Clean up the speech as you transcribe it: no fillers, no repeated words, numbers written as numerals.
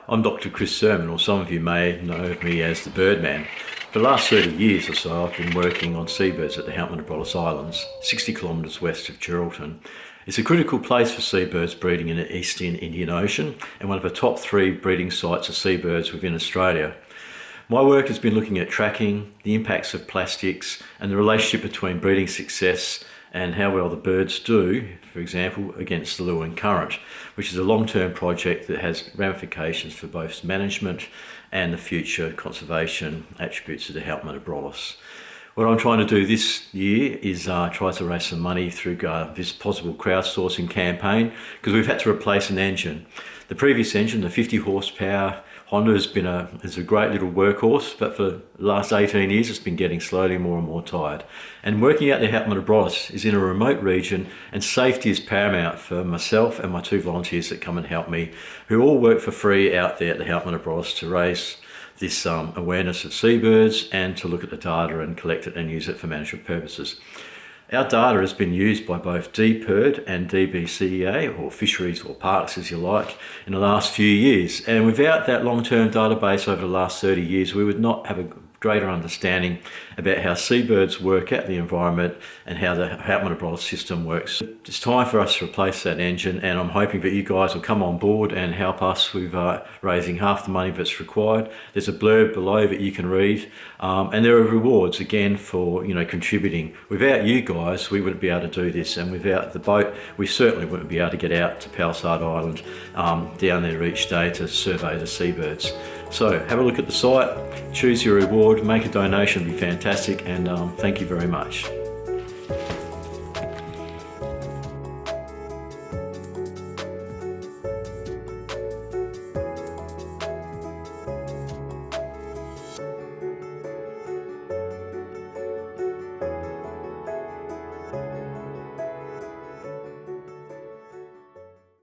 I'm Dr. Chris Sermon, or some of you may know me as the Birdman. For the last 30 years or so, I've been working on seabirds at the Houtman Abrolhos Islands, 60 kilometres west of Geraldton. It's a critical place for seabirds breeding in the eastern Indian Ocean and one of the top 3 breeding sites of seabirds within Australia. My work has been looking at tracking, the impacts of plastics and the relationship between breeding success and how well the birds do, for example, against the lure and current, which is a long-term project that has ramifications for both management and the future conservation attributes of the Houtman Abrolhos. What I'm trying to do this year is try to raise some money through this possible crowdsourcing campaign, because we've had to replace an engine. The previous engine, the 50 horsepower Honda, is a great little workhorse, but for the last 18 years it's been getting slowly more and more tired. And working out the Houtman Abrolhos is in a remote region, and safety is paramount for myself and my 2 volunteers that come and help me, who all work for free out there at the Houtman Abrolhos to raise this awareness of seabirds and to look at the data and collect it and use it for management purposes. Our data has been used by both DPIRD and DBCEA, or fisheries or parks as you like, in the last few years. And without that long-term database over the last 30 years, we would not have a greater understanding about how seabirds work out the environment and how the Houtman Abrolhos system works. It's time for us to replace that engine, and I'm hoping that you guys will come on board and help us with raising half the money that's required. There's a blurb below that you can read, and there are rewards again for contributing. Without you guys, we wouldn't be able to do this, and without the boat, we certainly wouldn't be able to get out to Palisade Island down there each day to survey the seabirds. So have a look at the site, choose your reward, make a donation, it'd be fantastic, and thank you very much.